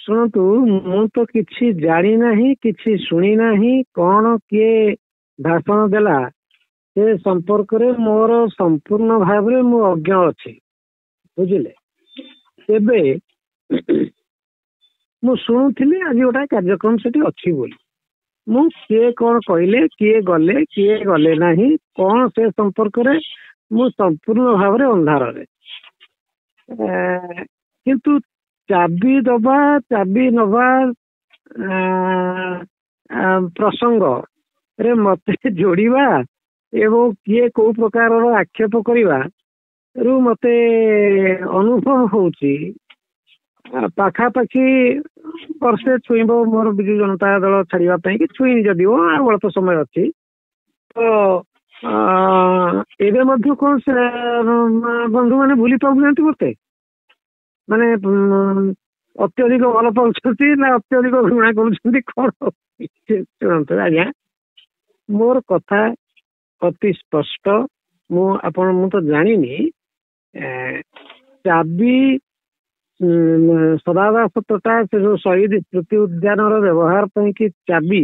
ଶୁଣନ୍ତୁ, ମୁଁ ତ କିଛି ଜାଣି ନାହିଁ, କିଛି ଶୁଣି ନାହିଁ। କଣ କିଏ ଭାଷଣ ଦେଲା ସେ ସମ୍ପର୍କରେ ମୋର ସମ୍ପୂର୍ଣ୍ଣ ଭାବରେ ମୁଁ ଅଜ୍ଞ ଅଛି, ବୁଝିଲେ। ଏବେ ମୁଁ ଶୁଣୁଥିଲି ଆଜି ଗୋଟେ କାର୍ଯ୍ୟକ୍ରମ ସେଠି ଅଛି ବୋଲି। ମୁଁ କିଏ କଣ କହିଲେ, କିଏ ଗଲେ ନାହିଁ, କଣ ସେ ସମ୍ପର୍କରେ ମୁଁ ସମ୍ପୂର୍ଣ୍ଣ ଭାବରେ ଅନ୍ଧାରରେ। କିନ୍ତୁ ଚାବି ଦବା, ଚାବି ନବା ପ୍ରସଙ୍ଗରେ ମତେ ଯୋଡ଼ିବା ଏବଂ କିଏ କୋଉ ପ୍ରକାରର ଆକ୍ଷେପ କରିବା ରୁ ମତେ ଅନୁଭବ ହଉଛି ପାଖାପାଖି ବର୍ଷେ ଛୁଇଁବ ମୋର ବିଜୁ ଜନତା ଦଳ ଛାଡିବା ପାଇଁ, କି ଛୁଇଁନି ଯଦିଓ ଆଉ ଅଳ୍ପ ସମୟ ଅଛି। ତ ଏବେ ମଧ୍ୟ କଣ ସେ ବନ୍ଧୁମାନେ ଭୁଲି ପାଉନାହାନ୍ତି ମତେ, ମାନେ ଅତ୍ୟଧିକ ଭଲ ପାଉଛନ୍ତି ନା ଅତ୍ୟଧିକ ଘୃଣା କରୁଛନ୍ତି କଣ? ଶୁଣନ୍ତୁ ଆଜ୍ଞା, ମୋର କଥା ଅତି ସ୍ପଷ୍ଟ। ମୁଁ ତ ଜାଣିନି ଚାବି ସଦାଦାସ ତୋଟା ସେ ଯୋଉ ଶହୀଦ ସ୍ମୃତି ଉଦ୍ୟାନର ବ୍ୟବହାର ପାଇଁ କି ଚାବି,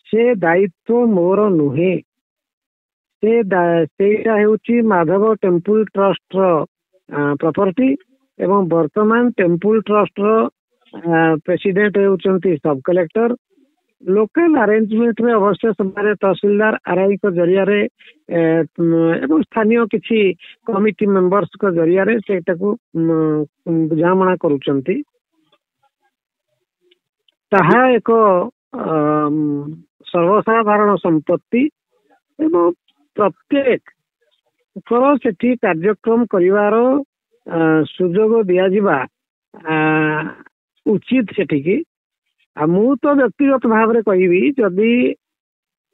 ସେ ଦାୟିତ୍ୱ ମୋର ନୁହେଁ। ସେଇଟା ହେଉଛି ମାଧବ ଟେମ୍ପୁଲ ଟ୍ରଷ୍ଟର ପ୍ରପର୍ଟି ଏବଂ ବର୍ତ୍ତମାନ ଟେମ୍ପୁଲ ଟ୍ରଷ୍ଟର ପ୍ରେସିଡେଣ୍ଟ ହେଉଛନ୍ତି ସବ୍ କଲେକ୍ଟର। ଲୋକାଲ ଆରେଞ୍ଜମେଣ୍ଟରେ ଅବଶ୍ୟ ସେମାନେ ତହସିଲଦାର ଆର୍ଆଇଙ୍କ ଜରିଆରେ ଏବଂ ସ୍ଥାନୀୟ କିଛି କମିଟି ମେମ୍ବର୍ସଙ୍କ ଜରିଆରେ ସେଇଟାକୁ ବୁଝାମଣା କରୁଛନ୍ତି। ତାହା ଏକ ସର୍ବସାଧାରଣ ସମ୍ପତ୍ତି ଏବଂ ପ୍ରତ୍ୟେକଙ୍କର ସେଠି କାର୍ଯ୍ୟକ୍ରମ କରିବାର ସୁଯୋଗ ଦିଆଯିବା ଉଚିତ ସେଠିକି। ଆଉ ମୁଁ ତ ବ୍ୟକ୍ତିଗତ ଭାବରେ କହିବି, ଯଦି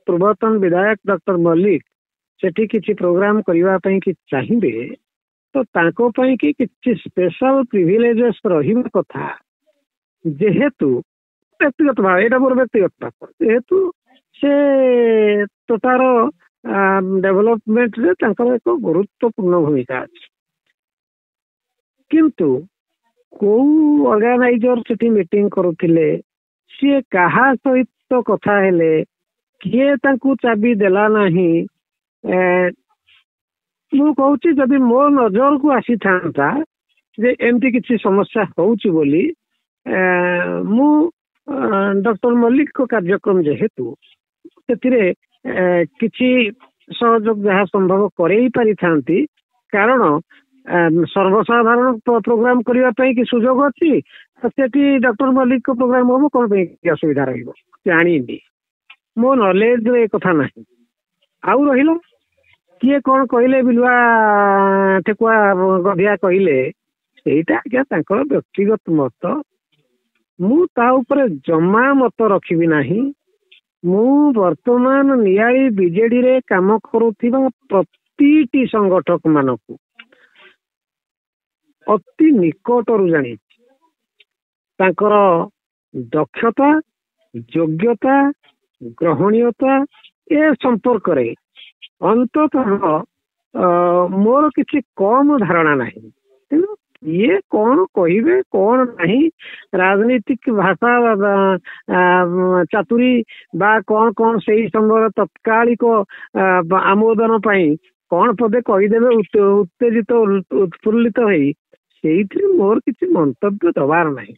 ପୂର୍ବତନ ବିଧାୟକ ଡକ୍ଟର ମଲ୍ଲିକ ସେଠି କିଛି ପ୍ରୋଗ୍ରାମ କରିବା ପାଇଁ କି ଚାହିଁବେ ତ ତାଙ୍କ ପାଇଁ କି କିଛି ସ୍ପେଶାଲ ପ୍ରିଭିଲେଜେସ୍ ରହିବା କଥା। ଯେହେତୁ ବ୍ୟକ୍ତିଗତ ଭାବେ, ଏଇଟା ମୋର ବ୍ୟକ୍ତିଗତ ଭାବ, ଯେହେତୁ ସେ ତୋଟାର ଡେଭଲପମେଣ୍ଟରେ ତାଙ୍କର ଏକ ଗୁରୁତ୍ୱପୂର୍ଣ୍ଣ ଭୂମିକା ଅଛି। କିନ୍ତୁ କୋଉ ଅର୍ଗାନାଇଜର ସେଠି ମିଟିଂ କରୁଥିଲେ, ସିଏ କାହା ସହିତ କଥା ହେଲେ, କିଏ ତାଙ୍କୁ ଚାବି ଦେଲା ନାହିଁ, ମୁଁ କହୁଛି ଯଦି ମୋ ନଜରକୁ ଆସିଥାନ୍ତା ଯେ ଏମିତି କିଛି ସମସ୍ୟା ହଉଛି ବୋଲି, ମୁଁ ଡକ୍ଟର ମଲ୍ଲିକଙ୍କ କାର୍ଯ୍ୟକ୍ରମ ଯେହେତୁ ସେଥିରେ କିଛି ସହଯୋଗ ଯାହା ସମ୍ଭବ କରେଇ ପାରିଥାନ୍ତି। କାରଣ ସର୍ବସାଧାରଣ ପ୍ରୋଗ୍ରାମ କରିବା ପାଇଁ କି ସୁଯୋଗ ଅଛି, ସେଠି ଡକ୍ଟର ମଲ୍ଲିକଙ୍କ ପ୍ରୋଗ୍ରାମ ହବ, କଣ ପାଇଁ ଅସୁବିଧା ରହିବ? ଜାଣିନି, ମୋ ନଲେଜରେ ଏ କଥା ନାହିଁ। ଆଉ ରହିଲା କିଏ କଣ କହିଲେ, ବିଲୁଆ ଠେକୁଆ ଗଧିଆ କହିଲେ, ସେଇଟା ଆଜ୍ଞା ତାଙ୍କର ବ୍ୟକ୍ତିଗତ ମତ। ମୁଁ ତା ଉପରେ ଜମା ମତ ରଖିବି ନାହିଁ। ମୁଁ ବର୍ତ୍ତମାନ ନିଆଳି ବିଜେଡିରେ କାମ କରୁଥିବା ପ୍ରତିଟି ସଂଗଠକ ମାନଙ୍କୁ ଅତି ନିକଟରୁ ଜାଣିଛି। ତାଙ୍କର ଦକ୍ଷତା, ଯୋଗ୍ୟତା, ଗ୍ରହଣୀୟତା ଏ ସମ୍ପର୍କରେ ଅନ୍ତତଃ ମୋର କିଛି କମ ଧାରଣା ନାହିଁ। ତେଣୁ କିଏ କଣ କହିବେ କଣ ନାହିଁ, ରାଜନୈତିକ ଭାଷା ଚାତୁରୀ ବା କଣ କଣ ସେଇ ସମୟର ତତ୍କାଳିକ ଆମୋଦନ ପାଇଁ କଣ ପଦେ କହିଦେବେ ଉତ୍ତେଜିତ ଉତ୍ଫୁଲ୍ଲିତ ହେଇ, ସେଇଥିରେ ମୋର କିଛି ମନ୍ତବ୍ୟ ଦବାର ନାହିଁ।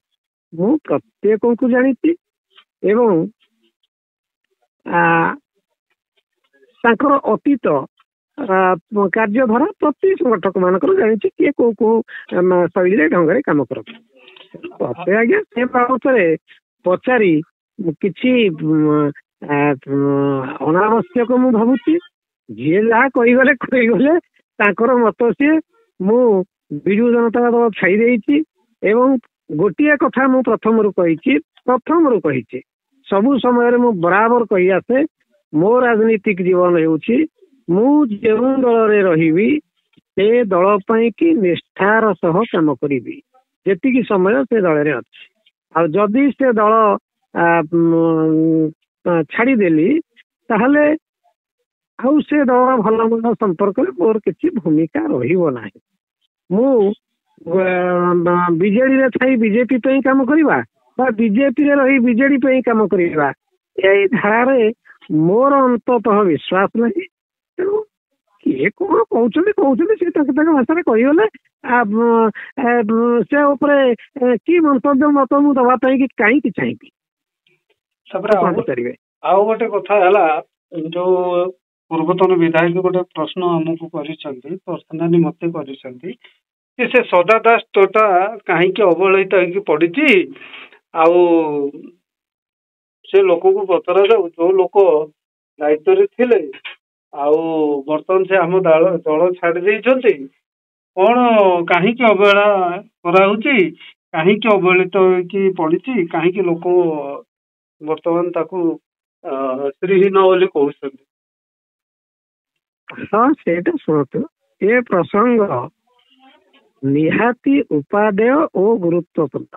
ମୁଁ ପ୍ରତ୍ୟେକଙ୍କୁ ଜାଣିଛି ଏବଂ ତାଙ୍କର ଅତୀତ କାର୍ଯ୍ୟଧାରା ପ୍ରତି ସଂଗଠକ ମାନଙ୍କର ଜାଣିଛି, କିଏ କୋଉ କୋଉ ଶୈଳୀରେ ଢଙ୍ଗରେ କାମ କରନ୍ତି। ମତେ ଆଜ୍ଞା ସେ ବାବଦରେ ପଚାରି କିଛି ଅନାବଶ୍ୟକ ମୁଁ ଭାବୁଛି। ଯିଏ ଯାହା କହିଗଲେ ତାଙ୍କର ମତ ସିଏ। ମୁଁ ବିଜୁ ଜନତା ଦଳ ଛାଇ ଦେଇଛି ଏବଂ ଗୋଟିଏ କଥା ମୁଁ ପ୍ରଥମରୁ କହିଛି, ସବୁ ସମୟରେ ମୁଁ ବରାବର କହି ଆସେ, ମୋ ରାଜନୈତିକ ଜୀବନ ହେଉଛି ମୁଁ ଯେଉଁ ଦଳରେ ରହିବି ସେ ଦଳ ପାଇଁ କି ନିଷ୍ଠାର ସହ କାମ କରିବି ଯେତିକି ସମୟ ସେ ଦଳରେ ଅଛି। ଆଉ ଯଦି ସେ ଦଳ ଛାଡ଼ିଦେଲି ତାହେଲେ ଆଉ ସେ ଦଳର ଭଲ ମନ୍ଦ ସମ୍ପର୍କରେ ମୋର କିଛି ଭୂମିକା ରହିବ ନାହିଁ। ମୁଁ ବିଜେଡି ରେ ଥାଇ ବିଜେପି ପାଇଁ କାମ କରିବା ବା ବିଜେପି ରେ ରହି ବିଜେଡି ପାଇଁ କାମ କରିବା, ଏଇ ଧାରାରେ ମୋର ଅନ୍ତତଃ ବିଶ୍ୱାସ ନାହିଁ। ତେଣୁ କିଏ କଣ କହୁଛନ୍ତି କହୁଛନ୍ତି, ସେ ତାଙ୍କ ତାଙ୍କ ଭାଷାରେ କହିଗଲେ ସେ ଉପରେ କି ମନ୍ତବ୍ୟ ମତ ମୁଁ ଦବା ପାଇଁ କି କାହିଁକି ଚାହିଁବି। ତାପରେ ଆଉ ଗୋଟେ କଥା ହେଲା, ଯୋଉ ପୂର୍ବତନ ବିଧାୟକ ଗୋଟେ ପ୍ରଶ୍ନ ଆମକୁ କରିଛନ୍ତି, ପର୍ସନାଲି ମତେ କରିଛନ୍ତି ଯେ ସେ ସଦା ଦାସ ତୋଟା କାହିଁକି ଅବହେଳିତ ହେଇକି ପଡିଛି, ଆଉ ସେ ଲୋକକୁ ପଚରା ଯାଉ ଯୋଉ ଲୋକ ଦାୟିତ୍ୱରେ ଥିଲେ ଆଉ ବର୍ତ୍ତମାନ ସେ ଆମ ଦଳ ଛାଡି ଦେଇଛନ୍ତି, କଣ କାହିଁକି ଅବହେଳା କରାହଉଛି, କାହିଁକି ଅବହେଳିତ ହେଇକି ପଡିଛି, କାହିଁକି ଲୋକ ବର୍ତ୍ତମାନ ତାକୁ ଶ୍ରୀହୀନ ବୋଲି କହୁଛନ୍ତି। ହଁ ସେଇଟା ଶୁଣନ୍ତୁ, ଏ ପ୍ରସଙ୍ଗ ନିହାତି ଉପାଦେୟ ଓ ଗୁରୁତ୍ୱପୂର୍ଣ୍ଣ।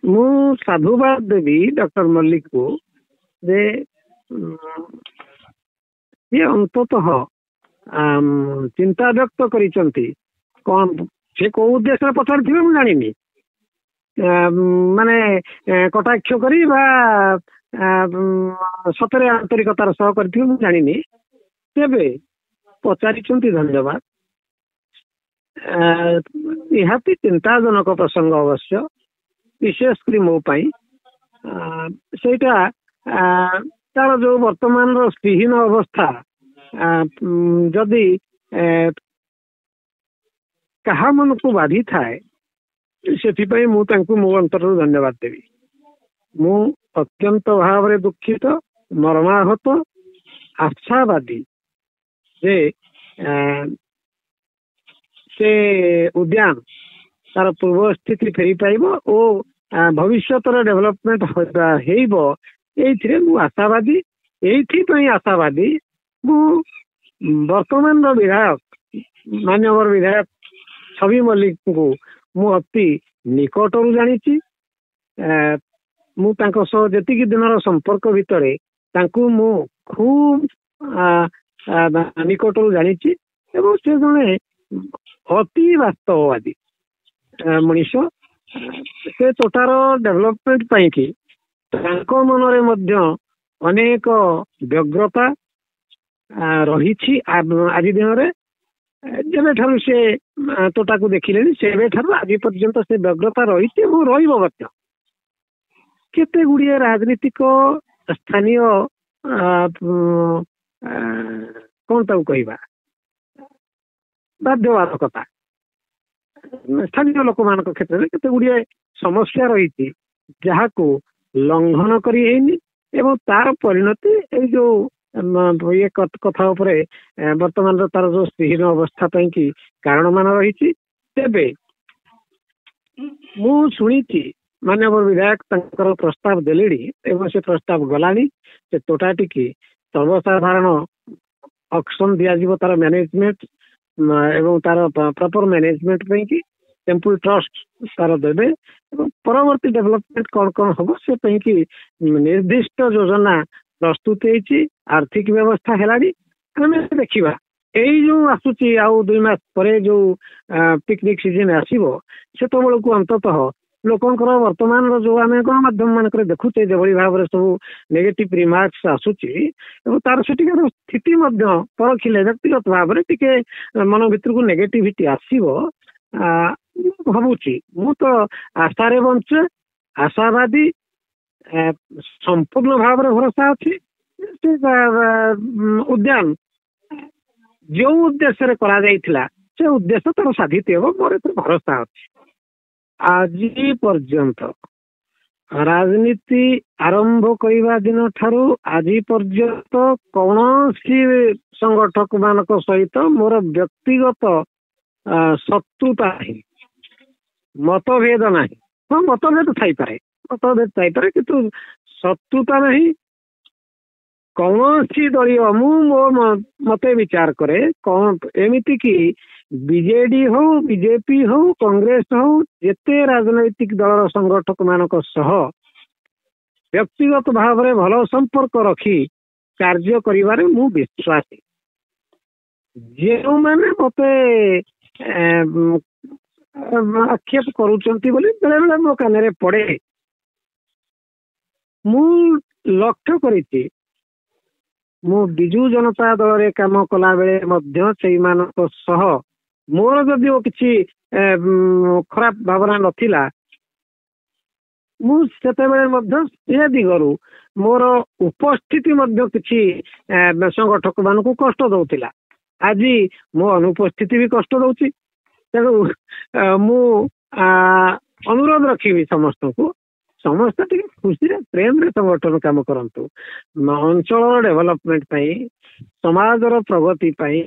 ମୁଁ ସାଧୁବାଦ ଦେବି ଡକ୍ଟର ମଲ୍ଲିକକୁ ଯେ ସିଏ ଅନ୍ତତଃ ଚିନ୍ତା ବ୍ୟକ୍ତ କରିଛନ୍ତି। କଣ ସେ କୋଉ ଉଦ୍ଦେଶ୍ୟରେ ପଚାରିଥିବେ ମୁଁ ଜାଣିନି, ମାନେ କଟାକ୍ଷ କରି ବା ସତରେ ଆନ୍ତରିକତାର ସହ କରିଥିବେ ମୁଁ ଜାଣିନି, ତେବେ ପଚାରିଛନ୍ତି ଧନ୍ୟବାଦ। ନିହାତି ଚିନ୍ତାଜନକ ପ୍ରସଙ୍ଗ ଅବଶ୍ୟ, ବିଶେଷ କରି ମୋ ପାଇଁ। ସେଇଟା ତାର ଯୋଉ ବର୍ତ୍ତମାନର ସ୍ତ୍ରୀହୀନ ଅବସ୍ଥା ଯଦି କାହା ମନକୁ ବାଧିଥାଏ, ସେଥିପାଇଁ ମୁଁ ତାଙ୍କୁ ମୋ ଅନ୍ତରରୁ ଧନ୍ୟବାଦ ଦେବି। ମୁଁ ଅତ୍ୟନ୍ତ ଭାବରେ ଦୁଃଖିତ, ମର୍ମାହତ, ଆଶାବାଦୀ ଯେ ସେ ଉଦ୍ୟାନ ତାର ପୂର୍ବ ସ୍ଥିତି ଫେରି ପାଇବ ଓ ଭବିଷ୍ୟତର ଡେଭଲପମେଣ୍ଟ ହେଇବ, ଏଇଥିରେ ମୁଁ ଆଶାବାଦୀ। ଏଇଥିପାଇଁ ଆଶାବାଦୀ, ମୁଁ ବର୍ତ୍ତମାନର ବିଧାୟକ ମାନ୍ୟବର ବିଧାୟକ ଛବି ମଲ୍ଲିକଙ୍କୁ ମୁଁ ଅତି ନିକଟରୁ ଜାଣିଛି। ମୁଁ ତାଙ୍କ ସହ ଯେତିକି ଦିନର ସମ୍ପର୍କ ଭିତରେ ତାଙ୍କୁ ମୁଁ ଖୁବ୍ ନିକଟରୁ ଜାଣିଛି ଏବଂ ସେ ଜଣେ ଅତି ବାସ୍ତବବାଦୀ ମଣିଷ। ସେ ତୋଟାର ଡେଭଲପମେଣ୍ଟ ପାଇଁକି ତାଙ୍କ ମନରେ ମଧ୍ୟ ଅନେକ ବ୍ୟଗ୍ରତା ରହିଛି। ଆଜି ଦିନରେ ଯେବେଠାରୁ ସେ ତୋଟାକୁ ଦେଖିଲେଣି ସେବେଠାରୁ ଆଜି ପର୍ଯ୍ୟନ୍ତ ସେ ବ୍ୟଗ୍ରତା ରହିଛି ଏବଂ ରହିବ ମଧ୍ୟ। କେତେ ଗୁଡ଼ିଏ ରାଜନୀତିକ ସ୍ଥାନୀୟ କଣ ତାକୁ କହିବା, ବାଧ୍ୟବାଧକତା ସ୍ଥାନୀୟ ଲୋକମାନଙ୍କ କ୍ଷେତ୍ରରେ କେତେ ଗୁଡ଼ିଏ ସମସ୍ୟା ରହିଛି ଯାହାକୁ ଲଙ୍ଘନ କରି ହେଇନି ଏବଂ ତାର ପରିଣତି ଏଇ ଯୋଉ ଇଏ କଥା ଉପରେ ବର୍ତ୍ତମାନର ତାର ଯୋଉ ସ୍ତ୍ରୀହୀନ ଅବସ୍ଥା ପାଇଁ କି କାରଣ ମାନ ରହିଛି। ତେବେ ମୁଁ ଶୁଣିଛି ମାନ୍ୟବର ବିଧାୟକ ତାଙ୍କର ପ୍ରସ୍ତାବ ଦେଲେଣି ଏବଂ ସେ ପ୍ରସ୍ତାବ ଗଲାଣି, ସେ ତୋଟାଟିକି ସର୍ବସାଧାରଣ ଅକ୍ସନ ଦିଆଯିବ ତାର ମ୍ୟାନେଜମେଣ୍ଟ ଏବଂ ତାର ପ୍ରପର ମ୍ୟାନେଜମେଣ୍ଟ ପାଇଁକି ଟେମ୍ପଲ ଟ୍ରଷ୍ଟ ତାର ଦେବେ ଏବଂ ପରବର୍ତ୍ତୀ ଡେଭଲପମେଣ୍ଟ କଣ କଣ ହବ ସେ ପାଇଁକି ନିର୍ଦ୍ଦିଷ୍ଟ ଯୋଜନା ପ୍ରସ୍ତୁତ ହେଇଛି। ଆର୍ଥିକ ବ୍ୟବସ୍ଥା ହେଲାଣି, ଆମେ ଦେଖିବା ଏଇ ଯୋଉ ଆସୁଛି ଆଉ 2 ମାସ ପରେ ଯୋଉ ପିକନିକ ସିଜନ ଆସିବ, ସେତେବେଳକୁ ଅନ୍ତତଃ ଲୋକଙ୍କର ବର୍ତ୍ତମାନର ଯୋଉ ଆମେ ଗଣମାଧ୍ୟମ ମାନଙ୍କରେ ଦେଖୁଛେ ଯେଭଳି ଭାବରେ ସବୁ ନେଗେଟିଭ ରିମାର୍କସ ଆସୁଛି ଏବଂ ତାର ସେଠିକାର ସ୍ଥିତି ମଧ୍ୟ ପରଖିଲେ ବ୍ୟକ୍ତିଗତ ଭାବରେ ଟିକେ ମନ ଭିତରକୁ ନେଗେଟିଭିଟି ଆସିବ। ଭାବୁଛି ମୁଁ ତ ଆଶାରେ ବଞ୍ଚେ, ଆଶାବାଦୀ, ସମ୍ପୂର୍ଣ୍ଣ ଭାବରେ ଭରସା ଅଛି ସେ ଉଦ୍ୟାନ ଯୋଉ ଉଦ୍ଦେଶ୍ୟରେ କରାଯାଇଥିଲା ସେ ଉଦ୍ଦେଶ୍ୟ ତାର ସାଧିତ ହେବ, ମୋର ଏଥିରେ ଭରସା ଅଛି। ଆଜି ପର୍ଯ୍ୟନ୍ତ ରାଜନୀତି ଆରମ୍ଭ କରିବା ଦିନ ଠାରୁ ଆଜି ପର୍ଯ୍ୟନ୍ତ କୌଣସି ସଂଗଠକ ମାନଙ୍କ ସହିତ ମୋର ବ୍ୟକ୍ତିଗତ ଶତ୍ରୁତା ନାହିଁ, ମତଭେଦ ନାହିଁ। ହଁ ମତଭେଦ ଥାଇପାରେ କିନ୍ତୁ ଶତ୍ରୁତା ନାହିଁ। କୌଣସି ଦଳୀୟ ମୁଁ ମୋ ମତେ ବିଚାର କରେ କଣ ଏମିତି କି ବିଜେଡି ହଉ ବିଜେପି ହଉ କଂଗ୍ରେସ ହଉ ଯେତେ ରାଜନୈତିକ ଦଳର ସଂଗଠକ ମାନଙ୍କ ସହ ବ୍ୟକ୍ତିଗତ ଭାବରେ ଭଲ ସମ୍ପର୍କ ରଖି କାର୍ଯ୍ୟ କରିବାରେ ମୁଁ ବିଶ୍ୱାସୀ। ଯେଉଁମାନେ ମତେ ଆକ୍ଷେପ କରୁଛନ୍ତି ବୋଲି ବେଳେ ବେଳେ ମୋ କାନରେ ପଡେ। ମୁଁ ଲକ୍ଷ୍ୟ କରିଛି, ମୁଁ ବିଜୁ ଜନତା ଦଳରେ କାମ କଲା ବେଳେ ମଧ୍ୟ ସେଇମାନଙ୍କ ସହ ମୋର ଯଦିଓ କିଛି ଖରାପ ଭାବନା ନଥିଲା, ମୁଁ ସେତେବେଳେ ମଧ୍ୟ ସେ ଦିଗରୁ ମୋର ଉପସ୍ଥିତି ମଧ୍ୟ କିଛି ସଂଗଠକ ମାନଙ୍କୁ କଷ୍ଟ ଦଉଥିଲା। ଆଜି ମୋ ଅନୁପସ୍ଥିତି ବି କଷ୍ଟ ଦଉଛି। ତେଣୁ ମୁଁ ଅନୁରୋଧ ରଖିବି ସମସ୍ତଙ୍କୁ, ସମସ୍ତେ ଟିକେ ଖୁସିରେ ପ୍ରେମରେ ସଂଗଠନ କାମ କରନ୍ତୁ। ଅଞ୍ଚଳର ଡେଭଲପମେଣ୍ଟ ପାଇଁ, ସମାଜର ପ୍ରଗତି ପାଇଁ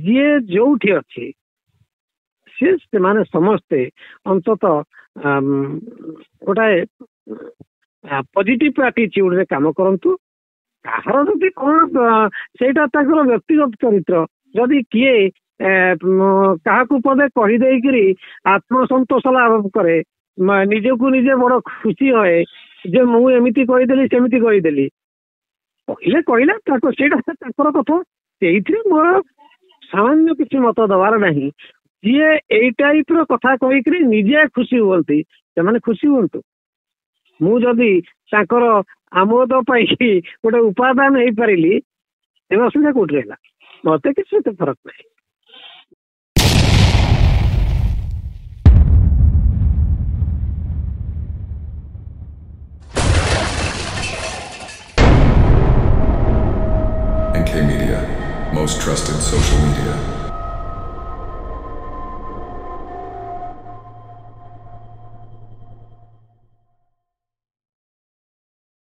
ଯିଏ ଯୋଉଠି ଅଛି ସେମାନେ ସମସ୍ତେ ଅନ୍ତତଃ ଗୋଟାଏ ପଜିଟିଭ ଆଟିଚ୍ୟୁଡରେ କାମ କରନ୍ତୁ। କାହାର ଯଦି କଣ ସେଇଟା ତାଙ୍କର ବ୍ୟକ୍ତିଗତ ଚରିତ୍ର। ଯଦି କିଏ କାହାକୁ ପଦେ କହିଦେଇକିରି ଆତ୍ମସନ୍ତୋଷ ଲାଭ କରେ, ନିଜକୁ ନିଜେ ବଡ ଖୁସି ହୁଏ ଯେ ମୁଁ ଏମିତି କହିଦେଲି ସେମିତି କହିଦେଲି, କହିଲେ ସେଇଟା ତାଙ୍କର କଥା। ସେଇଥିରେ ମୋର ସାମାନ୍ୟ କିଛି ମତ ଦେବାର ନାହିଁ। ଯିଏ ଏଇ ଟାଇପ ର କଥା କହିକିରି ନିଜେ ଖୁସି ହୁଅନ୍ତି ସେମାନେ ଖୁସି ହୁଅନ୍ତୁ। ମୁଁ ଯଦି ତାଙ୍କର ଆମୋଦ ପାଇଁ ଗୋଟେ ଉପାଦାନ ହେଇପାରିଲି, ତେବେ ଅସୁବିଧା କୋଉଠି ରହିଲା? ମତେ କିଛି ଏତେ ଫରକ ନାହିଁ। NK Media, most trusted social media.